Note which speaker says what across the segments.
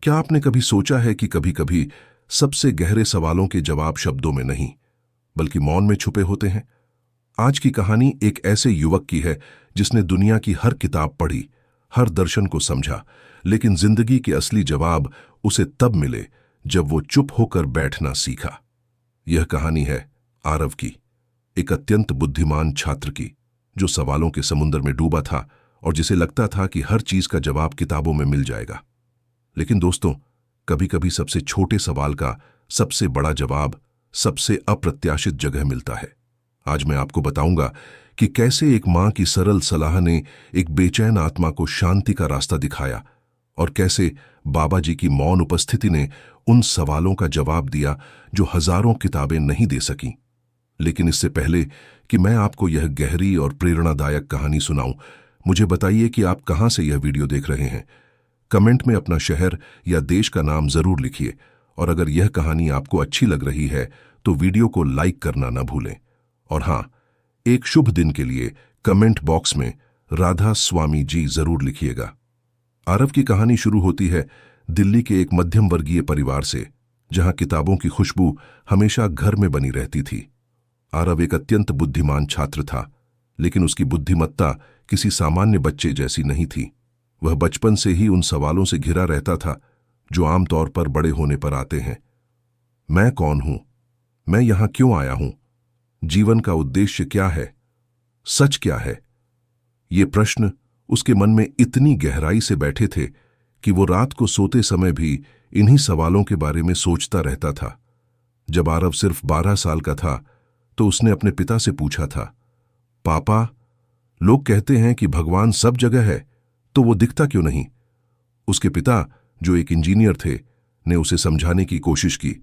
Speaker 1: क्या आपने कभी सोचा है कि कभी-कभी सबसे गहरे सवालों के जवाब शब्दों में नहीं, बल्कि मौन में छुपे होते हैं? आज की कहानी एक ऐसे युवक की है जिसने दुनिया की हर किताब पढ़ी, हर दर्शन को समझा, लेकिन जिंदगी के असली जवाब उसे तब मिले जब वो चुप होकर बैठना सीखा। यह कहानी है आरव की, एक अत्यंत बुद्धिमान छात्र की, जो सवालों के समुद्र में डूबा था और जिसे लगता था कि हर चीज का जवाब किताबों में मिल जाएगा। लेकिन दोस्तों, कभी-कभी सबसे छोटे सवाल का सबसे बड़ा जवाब सबसे अप्रत्याशित जगह मिलता है। आज मैं आपको बताऊंगा कि कैसे एक मां की सरल सलाह ने एक बेचैन आत्मा को शांति का रास्ता दिखाया और कैसे बाबा जी की मौन उपस्थिति ने उन सवालों का जवाब दिया जो हजारों किताबें नहीं दे सकीं। लेकिन इससे पहले कि मैं आपको यह गहरी और प्रेरणादायक कहानी सुनाऊं, मुझे बताइए कि आप कहां से यह वीडियो देख रहे हैं। कमेंट में अपना शहर या देश का नाम जरूर लिखिए और अगर यह कहानी आपको अच्छी लग रही है तो वीडियो को लाइक करना न भूलें। और हां, एक शुभ दिन के लिए कमेंट बॉक्स में राधा स्वामी जी जरूर लिखिएगा। आरव की कहानी शुरू होती है दिल्ली के एक मध्यम वर्गीय परिवार से, जहां किताबों की खुशबू हमेशा घर में बनी रहती थी। आरव एक अत्यंत बुद्धिमान छात्र था, लेकिन उसकी बुद्धिमत्ता किसी सामान्य बच्चे जैसी नहीं थी। वह बचपन से ही उन सवालों से घिरा रहता था जो आमतौर पर बड़े होने पर आते हैं। मैं कौन हूं? मैं यहां क्यों आया हूं? जीवन का उद्देश्य क्या है? सच क्या है? ये प्रश्न उसके मन में इतनी गहराई से बैठे थे कि वो रात को सोते समय भी इन्हीं सवालों के बारे में सोचता रहता था। जब आरव सिर्फ 12 साल का था तो उसने अपने पिता से पूछा था, पापा, लोग कहते हैं कि भगवान सब जगह है, तो वो दिखता क्यों नहीं? उसके पिता, जो एक इंजीनियर थे, ने उसे समझाने की कोशिश की,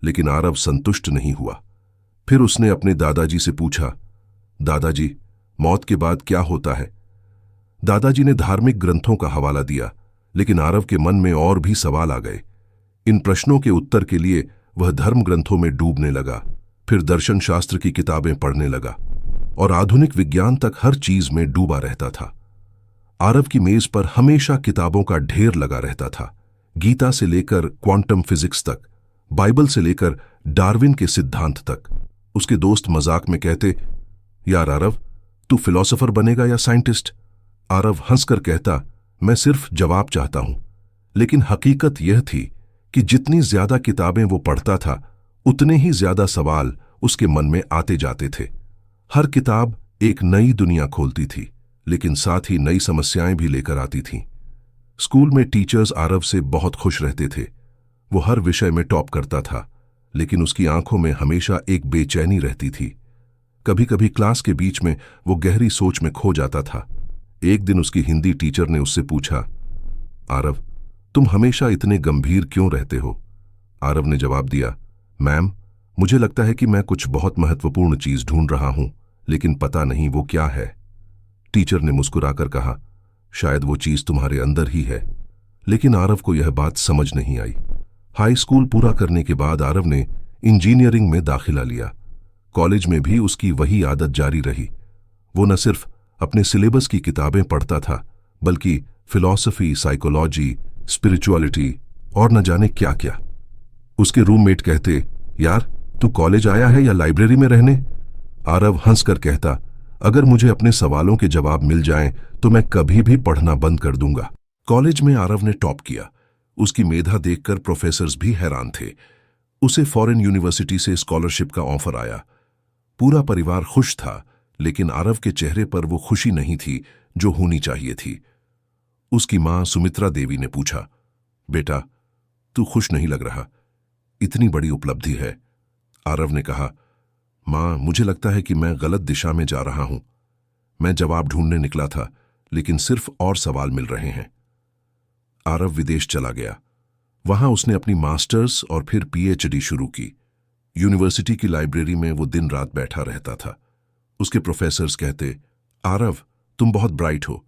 Speaker 1: लेकिन आरव संतुष्ट नहीं हुआ। फिर उसने अपने दादाजी से पूछा, दादाजी, मौत के बाद क्या होता है? दादाजी ने धार्मिक ग्रंथों का हवाला दिया, लेकिन आरव के मन में और भी सवाल आ गए। इन प्रश्नों के उत्तर के लिए वह धर्म ग्रंथों में डूबने लगा, फिर दर्शन शास्त्र की किताबें पढ़ने लगा और आधुनिक विज्ञान तक हर चीज में डूबा रहता था। आरव की मेज पर हमेशा किताबों का ढेर लगा रहता था, गीता से लेकर क्वांटम फिजिक्स तक, बाइबल से लेकर डार्विन के सिद्धांत तक। उसके दोस्त मजाक में कहते, यार आरव, तू फिलोसोफर बनेगा या साइंटिस्ट? आरव हंसकर कहता, मैं सिर्फ जवाब चाहता हूं। लेकिन हकीकत यह थी कि जितनी ज्यादा किताबें वो पढ़ता था, उतने ही ज्यादा सवाल उसके मन में आते जाते थे। हर किताब एक नई दुनिया खोलती थी, लेकिन साथ ही नई समस्याएं भी लेकर आती थीं। स्कूल में टीचर्स आरव से बहुत खुश रहते थे। वो हर विषय में टॉप करता था, लेकिन उसकी आंखों में हमेशा एक बेचैनी रहती थी। कभी कभी क्लास के बीच में वो गहरी सोच में खो जाता था। एक दिन उसकी हिंदी टीचर ने उससे पूछा, आरव, तुम हमेशा इतने गंभीर क्यों रहते हो? आरव ने जवाब दिया, मैम, मुझे लगता है कि मैं कुछ बहुत महत्वपूर्ण चीज ढूंढ रहा हूं, लेकिन पता नहीं वो क्या है। टीचर ने मुस्कुराकर कहा, शायद वो चीज तुम्हारे अंदर ही है। लेकिन आरव को यह बात समझ नहीं आई। हाई स्कूल पूरा करने के बाद आरव ने इंजीनियरिंग में दाखिला लिया। कॉलेज में भी उसकी वही आदत जारी रही। वो न सिर्फ अपने सिलेबस की किताबें पढ़ता था, बल्कि फिलॉसफी, साइकोलॉजी, स्पिरिचुअलिटी और न जाने क्या क्या। उसके रूममेट कहते, यार, तू कॉलेज आया है या लाइब्रेरी में रहने? आरव हंसकर कहता, अगर मुझे अपने सवालों के जवाब मिल जाएं तो मैं कभी भी पढ़ना बंद कर दूंगा। कॉलेज में आरव ने टॉप किया। उसकी मेधा देखकर प्रोफेसर्स भी हैरान थे। उसे फॉरेन यूनिवर्सिटी से स्कॉलरशिप का ऑफर आया। पूरा परिवार खुश था, लेकिन आरव के चेहरे पर वो खुशी नहीं थी जो होनी चाहिए थी। उसकी मां सुमित्रा देवी ने पूछा, बेटा, तू खुश नहीं लग रहा, इतनी बड़ी उपलब्धि है। आरव ने कहा, मां, मुझे लगता है कि मैं गलत दिशा में जा रहा हूं। मैं जवाब ढूंढने निकला था, लेकिन सिर्फ और सवाल मिल रहे हैं। आरव विदेश चला गया। वहां उसने अपनी मास्टर्स और फिर पीएचडी शुरू की। यूनिवर्सिटी की लाइब्रेरी में वो दिन रात बैठा रहता था। उसके प्रोफेसर्स कहते, आरव, तुम बहुत ब्राइट हो,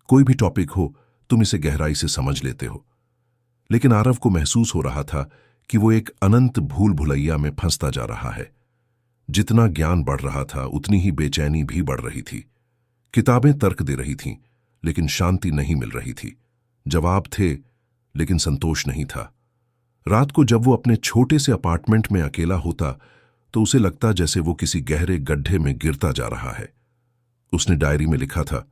Speaker 1: कोई भी टॉपिक हो तुम इसे गहराई से समझ लेते हो। लेकिन आरव को महसूस हो रहा था कि वो एक अनंत भूल भुलैया में फंसता जा रहा है। जितना ज्ञान बढ़ रहा था, उतनी ही बेचैनी भी बढ़ रही थी। किताबें तर्क दे रही थीं, लेकिन शांति नहीं मिल रही थी। जवाब थे, लेकिन संतोष नहीं था। रात को जब वो अपने छोटे से अपार्टमेंट में अकेला होता तो उसे लगता जैसे वो किसी गहरे गड्ढे में गिरता जा रहा है। उसने डायरी में लिखा था,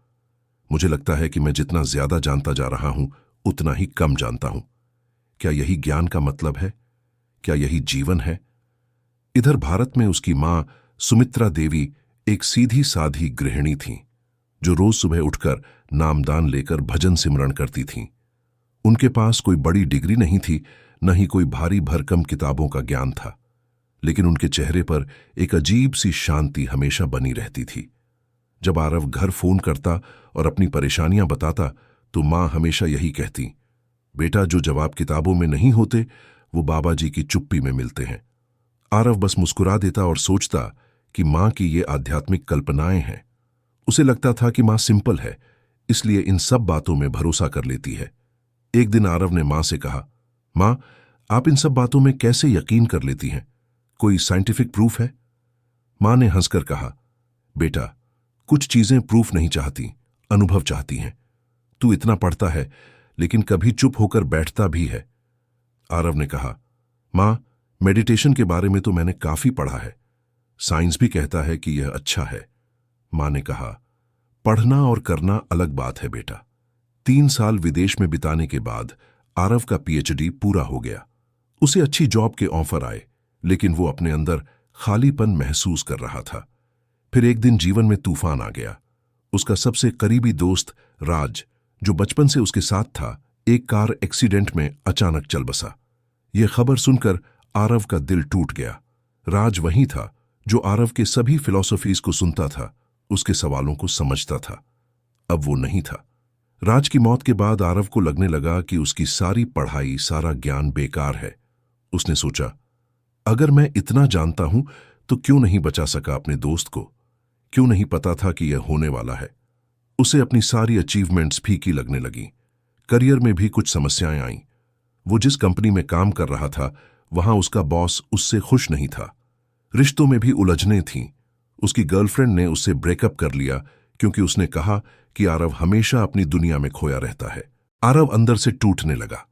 Speaker 1: मुझे लगता है कि मैं जितना ज्यादा जानता जा रहा हूं उतना ही कम जानता हूं। क्या यही ज्ञान का मतलब है? क्या यही जीवन है? इधर भारत में उसकी मां सुमित्रा देवी एक सीधी साधी गृहिणी थीं, जो रोज सुबह उठकर नामदान लेकर भजन सिमरण करती थीं। उनके पास कोई बड़ी डिग्री नहीं थी, न ही कोई भारी भरकम किताबों का ज्ञान था, लेकिन उनके चेहरे पर एक अजीब सी शांति हमेशा बनी रहती थी। जब आरव घर फोन करता और अपनी परेशानियां बताता तो मां हमेशा यही कहती, बेटा, जो जवाब किताबों में नहीं होते वो बाबा जी की चुप्पी में मिलते हैं। आरव बस मुस्कुरा देता और सोचता कि मां की ये आध्यात्मिक कल्पनाएं हैं। उसे लगता था कि मां सिंपल है, इसलिए इन सब बातों में भरोसा कर लेती है। एक दिन आरव ने मां से कहा, मां, आप इन सब बातों में कैसे यकीन कर लेती हैं? कोई साइंटिफिक प्रूफ है? मां ने हंसकर कहा, बेटा, कुछ चीजें प्रूफ नहीं चाहती, अनुभव चाहती हैं। तू इतना पढ़ता है लेकिन कभी चुप होकर बैठता भी है। आरव ने कहा, मां, मेडिटेशन के बारे में तो मैंने काफी पढ़ा है, साइंस भी कहता है कि यह अच्छा है। मां ने कहा, पढ़ना और करना अलग बात है बेटा। 3 साल विदेश में बिताने के बाद आरव का पीएचडी पूरा हो गया। उसे अच्छी जॉब के ऑफर आए, लेकिन वो अपने अंदर खालीपन महसूस कर रहा था। फिर एक दिन जीवन में तूफान आ गया। उसका सबसे करीबी दोस्त राज, जो बचपन से उसके साथ था, एक कार एक्सीडेंट में अचानक चल बसा। यह खबर सुनकर आरव का दिल टूट गया। राज वही था जो आरव के सभी फिलॉसफीज को सुनता था, उसके सवालों को समझता था। अब वो नहीं था। राज की मौत के बाद आरव को लगने लगा कि उसकी सारी पढ़ाई, सारा ज्ञान बेकार है। उसने सोचा, अगर मैं इतना जानता हूं तो क्यों नहीं बचा सका अपने दोस्त को? क्यों नहीं पता था कि यह होने वाला है? उसे अपनी सारी अचीवमेंट्स फीकी लगने लगी। करियर में भी कुछ समस्याएं आईं। वो जिस कंपनी में काम कर रहा था वहां उसका बॉस उससे खुश नहीं था। रिश्तों में भी उलझनें थीं। उसकी गर्लफ्रेंड ने उससे ब्रेकअप कर लिया क्योंकि उसने कहा कि आरव हमेशा अपनी दुनिया में खोया रहता है। आरव अंदर से टूटने लगा।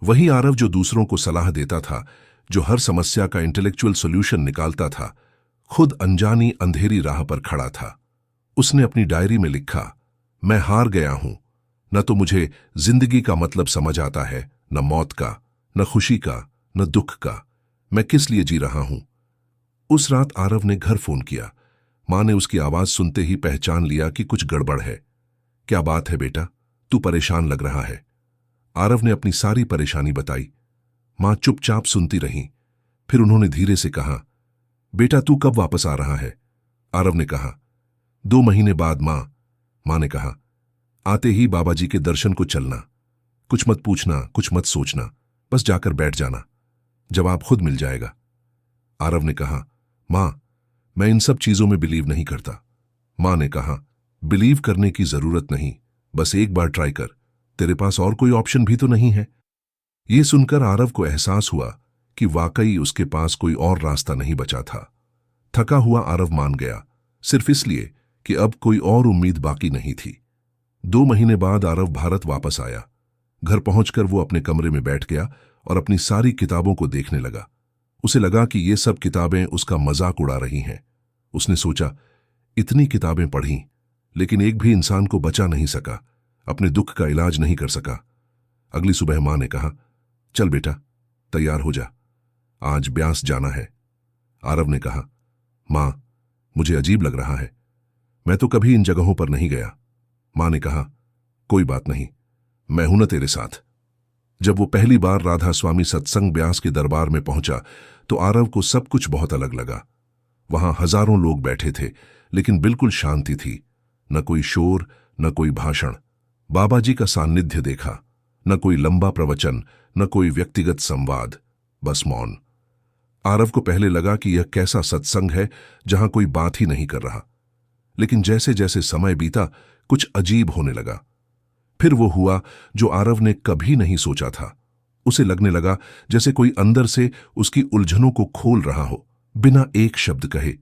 Speaker 1: वही आरव जो दूसरों को सलाह देता था, जो हर समस्या का इंटेलेक्चुअल सॉल्यूशन निकालता था, खुद अनजानी अंधेरी राह पर खड़ा था। उसने अपनी डायरी में लिखा, मैं हार गया हूं। न तो मुझे जिंदगी का मतलब समझ आता है, न मौत का, न खुशी का, न दुख का। मैं किस लिए जी रहा हूं? उस रात आरव ने घर फोन किया। मां ने उसकी आवाज सुनते ही पहचान लिया कि कुछ गड़बड़ है। क्या बात है बेटा, तू परेशान लग रहा है? आरव ने अपनी सारी परेशानी बताई। मां चुपचाप सुनती रही। फिर उन्होंने धीरे से कहा, बेटा, तू कब वापस आ रहा है? आरव ने कहा, 2 महीने बाद मां। मां ने कहा, आते ही बाबा जी के दर्शन को चलना। कुछ मत पूछना, कुछ मत सोचना, बस जाकर बैठ जाना, जवाब खुद मिल जाएगा। आरव ने कहा, मां, मैं इन सब चीजों में बिलीव नहीं करता। मां ने कहा, बिलीव करने की जरूरत नहीं, बस एक बार ट्राई कर। तेरे पास और कोई ऑप्शन भी तो नहीं है। यह सुनकर आरव को एहसास हुआ कि वाकई उसके पास कोई और रास्ता नहीं बचा था। थका हुआ आरव मान गया, सिर्फ इसलिए कि अब कोई और उम्मीद बाकी नहीं थी। 2 महीने बाद आरव भारत वापस आया। घर पहुंचकर वो अपने कमरे में बैठ गया और अपनी सारी किताबों को देखने लगा। उसे लगा कि ये सब किताबें उसका मजाक उड़ा रही हैं। उसने सोचा, इतनी किताबें पढ़ी, लेकिन एक भी इंसान को बचा नहीं सका, अपने दुख का इलाज नहीं कर सका। अगली सुबह मां ने कहा, चल बेटा, तैयार हो जा, आज ब्यास जाना है। आरव ने कहा, मां, मुझे अजीब लग रहा है, मैं तो कभी इन जगहों पर नहीं गया। मां ने कहा, कोई बात नहीं, मैं हूं ना तेरे साथ। जब वो पहली बार राधा स्वामी सत्संग ब्यास के दरबार में पहुंचा तो आरव को सब कुछ बहुत अलग लगा। वहां हजारों लोग बैठे थे, लेकिन बिल्कुल शांति थी। न कोई शोर, न कोई भाषण। बाबा जी का सान्निध्य देखा। न कोई लंबा प्रवचन, न कोई व्यक्तिगत संवाद, बस मौन। आरव को पहले लगा कि यह कैसा सत्संग है जहां कोई बात ही नहीं कर रहा, लेकिन जैसे जैसे समय बीता कुछ अजीब होने लगा। फिर वो हुआ जो आरव ने कभी नहीं सोचा था। उसे लगने लगा जैसे कोई अंदर से उसकी उलझनों को खोल रहा हो, बिना एक शब्द कहे।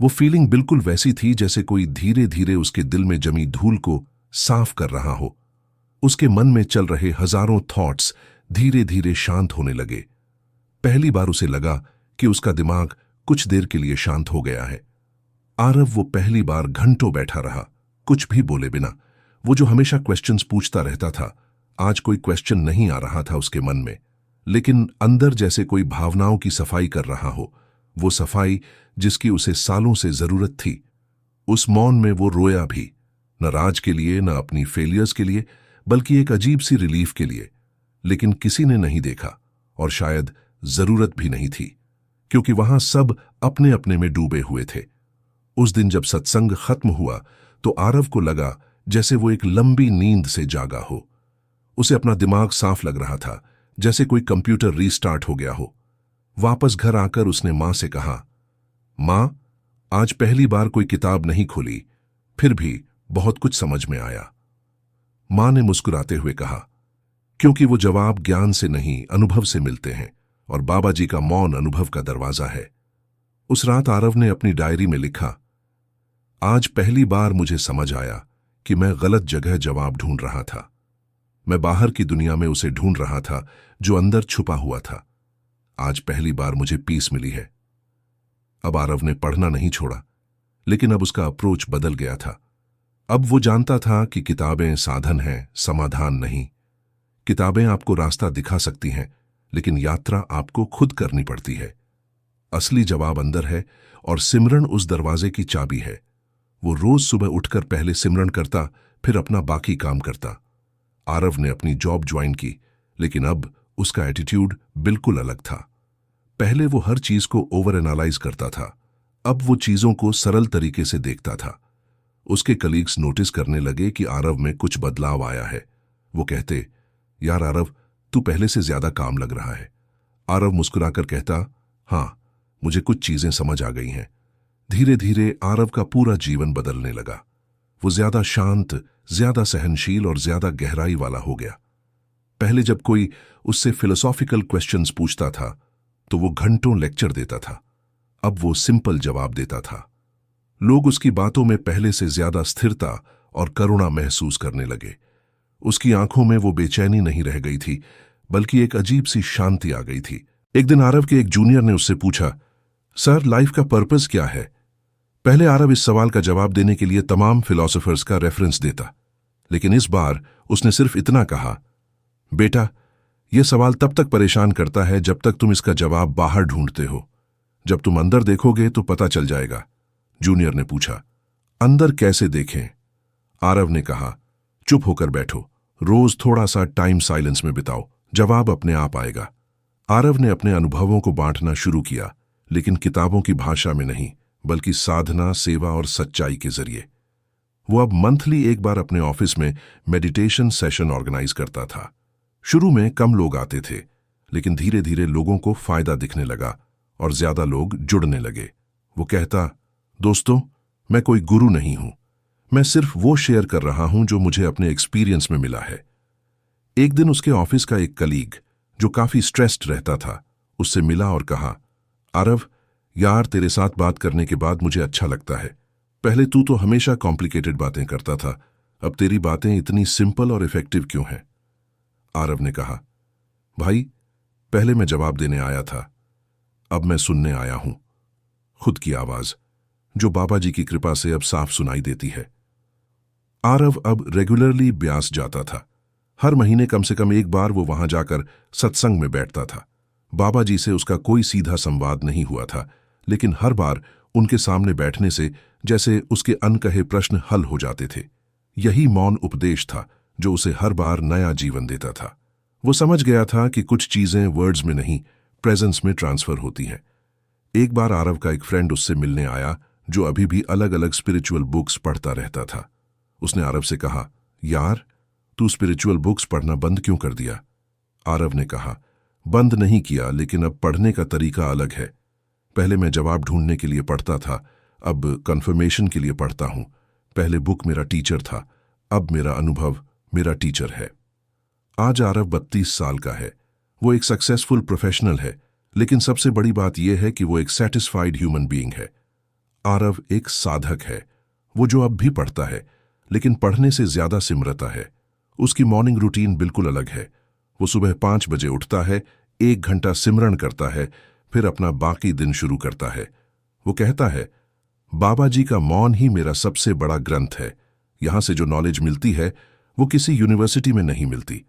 Speaker 1: वो फीलिंग बिल्कुल वैसी थी जैसे कोई धीरे धीरे उसके दिल में जमी धूल को साफ कर रहा हो। उसके मन में चल रहे हजारों थॉट्स धीरे धीरे शांत होने लगे। पहली बार उसे लगा कि उसका दिमाग कुछ देर के लिए शांत हो गया है। आरव वो पहली बार घंटों बैठा रहा, कुछ भी बोले बिना। वो जो हमेशा क्वेश्चंस पूछता रहता था, आज कोई क्वेश्चन नहीं आ रहा था उसके मन में, लेकिन अंदर जैसे कोई भावनाओं की सफाई कर रहा हो, वो सफाई जिसकी उसे सालों से जरूरत थी। उस मौन में वो रोया भी, न राज के लिए न अपनी फेलियर्स के लिए, बल्कि एक अजीब सी रिलीफ के लिए। लेकिन किसी ने नहीं देखा, और शायद जरूरत भी नहीं थी, क्योंकि वहां सब अपने अपने में डूबे हुए थे। उस दिन जब सत्संग खत्म हुआ तो आरव को लगा जैसे वो एक लंबी नींद से जागा हो। उसे अपना दिमाग साफ लग रहा था, जैसे कोई कंप्यूटर रीस्टार्ट हो गया हो। वापस घर आकर उसने मां से कहा, मां, आज पहली बार कोई किताब नहीं खोली, फिर भी बहुत कुछ समझ में आया। मां ने मुस्कुराते हुए कहा, क्योंकि वो जवाब ज्ञान से नहीं अनुभव से मिलते हैं, और बाबा जी का मौन अनुभव का दरवाजा है। उस रात आरव ने अपनी डायरी में लिखा, आज पहली बार मुझे समझ आया कि मैं गलत जगह जवाब ढूंढ रहा था। मैं बाहर की दुनिया में उसे ढूंढ रहा था जो अंदर छुपा हुआ था। आज पहली बार मुझे पीस मिली है। अब आरव ने पढ़ना नहीं छोड़ा, लेकिन अब उसका अप्रोच बदल गया था। अब वो जानता था कि किताबें साधन हैं, समाधान नहीं। किताबें आपको रास्ता दिखा सकती हैं, लेकिन यात्रा आपको खुद करनी पड़ती है। असली जवाब अंदर है, और सिमरन उस दरवाजे की चाबी है। वो रोज सुबह उठकर पहले सिमरन करता, फिर अपना बाकी काम करता। आरव ने अपनी जॉब ज्वाइन की, लेकिन अब उसका एटीट्यूड बिल्कुल अलग था। पहले वो हर चीज को ओवर एनालाइज करता था, अब वो चीजों को सरल तरीके से देखता था। उसके कलीग्स नोटिस करने लगे कि आरव में कुछ बदलाव आया है। वो कहते, यार आरव, तू पहले से ज्यादा काम लग रहा है। आरव मुस्कुराकर कहता, हाँ, मुझे कुछ चीजें समझ आ गई हैं। धीरे धीरे आरव का पूरा जीवन बदलने लगा। वो ज्यादा शांत, ज्यादा सहनशील और ज्यादा गहराई वाला हो गया। पहले जब कोई उससे फिलोसॉफिकल क्वेश्चंस पूछता था तो वो घंटों लेक्चर देता था। अब वो सिंपल जवाब देता था। लोग उसकी बातों में पहले से ज्यादा स्थिरता और करुणा महसूस करने लगे। उसकी आंखों में वो बेचैनी नहीं रह गई थी, बल्कि एक अजीब सी शांति आ गई थी। एक दिन आरव के एक जूनियर ने उससे पूछा, सर, लाइफ का पर्पस क्या है? पहले आरव इस सवाल का जवाब देने के लिए तमाम फिलोसोफर्स का रेफरेंस देता, लेकिन इस बार उसने सिर्फ इतना कहा, बेटा, यह सवाल तब तक परेशान करता है जब तक तुम इसका जवाब बाहर ढूंढते हो। जब तुम अंदर देखोगे तो पता चल जाएगा। जूनियर ने पूछा, अंदर कैसे देखें? आरव ने कहा, चुप होकर बैठो, रोज थोड़ा सा टाइम साइलेंस में बिताओ, जवाब अपने आप आएगा। आरव ने अपने अनुभवों को बांटना शुरू किया, लेकिन किताबों की भाषा में नहीं, बल्कि साधना, सेवा और सच्चाई के जरिए। वो अब मंथली एक बार अपने ऑफिस में मेडिटेशन सेशन ऑर्गेनाइज करता था। शुरू में कम लोग आते थे, लेकिन धीरे धीरे लोगों को फायदा दिखने लगा और ज्यादा लोग जुड़ने लगे। वो कहता, दोस्तों, मैं कोई गुरु नहीं हूं, मैं सिर्फ वो शेयर कर रहा हूं जो मुझे अपने एक्सपीरियंस में मिला है। एक दिन उसके ऑफिस का एक कलीग, जो काफी स्ट्रेस्ड रहता था, उससे मिला और कहा, आरव, यार, तेरे साथ बात करने के बाद मुझे अच्छा लगता है। पहले तू तो हमेशा कॉम्प्लिकेटेड बातें करता था, अब तेरी बातें इतनी सिंपल और इफेक्टिव क्यों हैं? आरव ने कहा, भाई, पहले मैं जवाब देने आया था, अब मैं सुनने आया हूं। खुद की आवाज, जो बाबा जी की कृपा से अब साफ सुनाई देती है। आरव अब रेगुलरली ब्यास जाता था। हर महीने कम से कम एक बार वो वहां जाकर सत्संग में बैठता था। बाबा जी से उसका कोई सीधा संवाद नहीं हुआ था, लेकिन हर बार उनके सामने बैठने से जैसे उसके अनकहे प्रश्न हल हो जाते थे। यही मौन उपदेश था जो उसे हर बार नया जीवन देता था। वो समझ गया था कि कुछ चीजें वर्ड्स में नहीं, प्रेजेंस में ट्रांसफर होती हैं। एक बार आरव का एक फ्रेंड उससे मिलने आया, जो अभी भी अलग अलग स्पिरिचुअल बुक्स पढ़ता रहता था। उसने आरव से कहा, यार, तू स्पिरिचुअल बुक्स पढ़ना बंद क्यों कर दिया? आरव ने कहा, बंद नहीं किया, लेकिन अब पढ़ने का तरीका अलग है। पहले मैं जवाब ढूंढने के लिए पढ़ता था, अब कंफर्मेशन के लिए पढ़ता हूं। पहले बुक मेरा टीचर था, अब मेरा अनुभव मेरा टीचर है। आज आरव 32 साल का है। वो एक सक्सेसफुल प्रोफेशनल है, लेकिन सबसे बड़ी बात यह है कि वो एक सेटिस्फाइड ह्यूमन बीइंग है। आरव एक साधक है। वो जो अब भी पढ़ता है, लेकिन पढ़ने से ज्यादा सिमरता है। उसकी मॉर्निंग रूटीन बिल्कुल अलग है। वो सुबह 5 बजे उठता है, 1 घंटा सिमरन करता है, फिर अपना बाकी दिन शुरू करता है। वो कहता है, बाबा जी का मौन ही मेरा सबसे बड़ा ग्रंथ है। यहां से जो नॉलेज मिलती है वो किसी यूनिवर्सिटी में नहीं मिलती।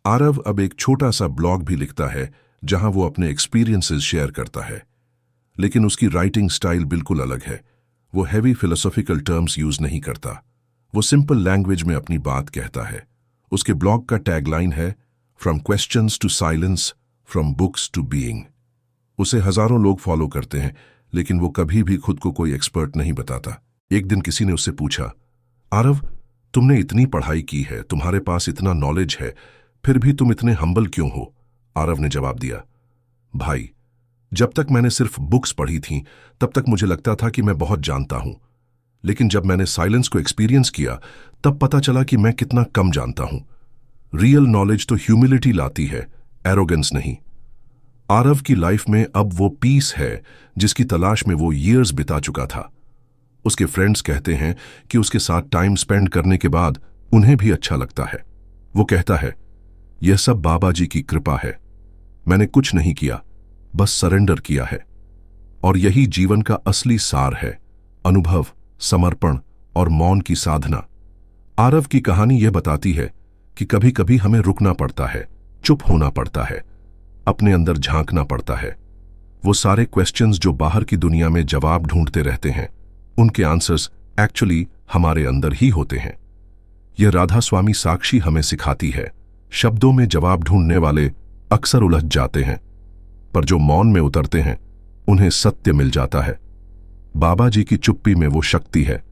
Speaker 1: आरव अब एक छोटा सा ब्लॉग भी लिखता है जहां वो अपने एक्सपीरियंसेस शेयर करता है, लेकिन उसकी राइटिंग स्टाइल बिल्कुल अलग है। वो हैवी फिलोसॉफिकल टर्म्स यूज नहीं करता, वो सिंपल लैंग्वेज में अपनी बात कहता है। उसके ब्लॉग का टैगलाइन है, from questions to silence, from books to being. उसे हजारों लोग फॉलो करते हैं, लेकिन वो कभी भी खुद को कोई एक्सपर्ट नहीं बताता। एक दिन किसी ने उससे पूछा, आरव, तुमने इतनी पढ़ाई की है, तुम्हारे पास इतना नॉलेज है, फिर भी तुम इतने हम्बल क्यों हो? आरव ने जवाब दिया, भाई, जब तक मैंने सिर्फ बुक्स पढ़ी थीं, तब तक मुझे लगता था कि मैं बहुत जानता हूं। लेकिन जब मैंने साइलेंस को एक्सपीरियंस किया, तब पता चला कि मैं कितना कम जानता हूं। रियल नॉलेज तो ह्यूमिलिटी लाती है, एरोगेंस नहीं। आरव की लाइफ में अब वो पीस है जिसकी तलाश में वो ईयर्स बिता चुका था। उसके फ्रेंड्स कहते हैं कि उसके साथ टाइम स्पेंड करने के बाद उन्हें भी अच्छा लगता है। वो कहता है, यह सब बाबा जी की कृपा है। मैंने कुछ नहीं किया, बस सरेंडर किया है। और यही जीवन का असली सार है, अनुभव, समर्पण और मौन की साधना। आरव की कहानी यह बताती है कि कभी कभी हमें रुकना पड़ता है, चुप होना पड़ता है, अपने अंदर झांकना पड़ता है। वो सारे क्वेश्चंस जो बाहर की दुनिया में जवाब ढूंढते रहते हैं, उनके आंसर्स एक्चुअली हमारे अंदर ही होते हैं। यह राधा स्वामी साक्षी हमें सिखाती है, शब्दों में जवाब ढूंढने वाले अक्सर उलझ जाते हैं, पर जो मौन में उतरते हैं उन्हें सत्य मिल जाता है। बाबा जी की चुप्पी में वो शक्ति है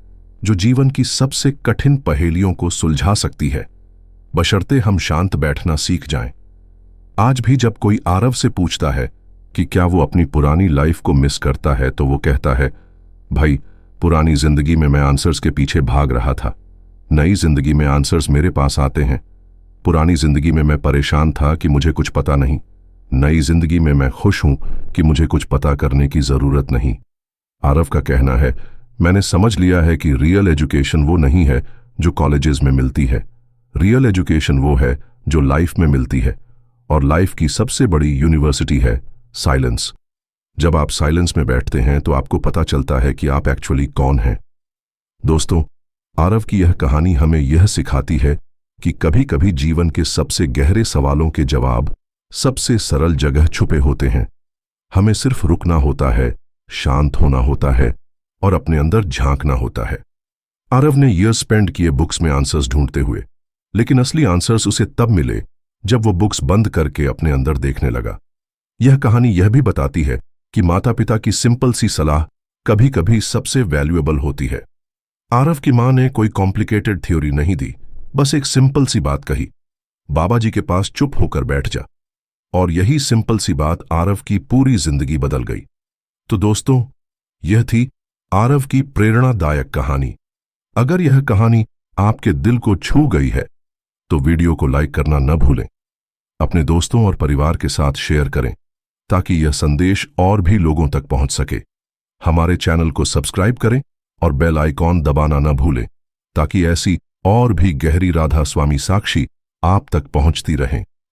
Speaker 1: जो जीवन की सबसे कठिन पहेलियों को सुलझा सकती है, बशर्ते हम शांत बैठना सीख जाएं। आज भी जब कोई आरव से पूछता है कि क्या वो अपनी पुरानी लाइफ को मिस करता है, तो वो कहता है, भाई, पुरानी जिंदगी में मैं आंसर्स के पीछे भाग रहा था, नई जिंदगी में आंसर्स मेरे पास आते हैं। पुरानी जिंदगी में मैं परेशान था कि मुझे कुछ पता नहीं, नई जिंदगी में मैं खुश हूं कि मुझे कुछ पता करने की जरूरत नहीं। आरव का कहना है, मैंने समझ लिया है कि रियल एजुकेशन वो नहीं है जो कॉलेजेस में मिलती है। रियल एजुकेशन वो है जो लाइफ में मिलती है, और लाइफ की सबसे बड़ी यूनिवर्सिटी है साइलेंस। जब आप साइलेंस में बैठते हैं तो आपको पता चलता है कि आप एक्चुअली कौन हैं। दोस्तों, आरव की यह कहानी हमें यह सिखाती है कि कभी कभी जीवन के सबसे गहरे सवालों के जवाब सबसे सरल जगह छुपे होते हैं। हमें सिर्फ रुकना होता है, शांत होना होता है और अपने अंदर झांकना होता है। आरव ने ईयर स्पेंड किए बुक्स में आंसर्स ढूंढते हुए, लेकिन असली आंसर्स उसे तब मिले जब वो बुक्स बंद करके अपने अंदर देखने लगा। यह कहानी यह भी बताती है कि माता पिता की सिंपल सी सलाह कभी कभी सबसे वैल्यूएबल होती है। आरव की मां ने कोई कॉम्प्लिकेटेड थ्योरी नहीं दी, बस एक सिंपल सी बात कही, बाबा जी के पास चुप होकर बैठ जा। और यही सिंपल सी बात आरव की पूरी जिंदगी बदल गई। तो दोस्तों, यह थी आरव की प्रेरणादायक कहानी। अगर यह कहानी आपके दिल को छू गई है तो वीडियो को लाइक करना न भूलें। अपने दोस्तों और परिवार के साथ शेयर करें ताकि यह संदेश और भी लोगों तक पहुंच सके। हमारे चैनल को सब्सक्राइब करें और बेल आइकॉन दबाना न भूलें ताकि ऐसी और भी गहरी राधा स्वामी साक्षी आप तक पहुंचती रहें।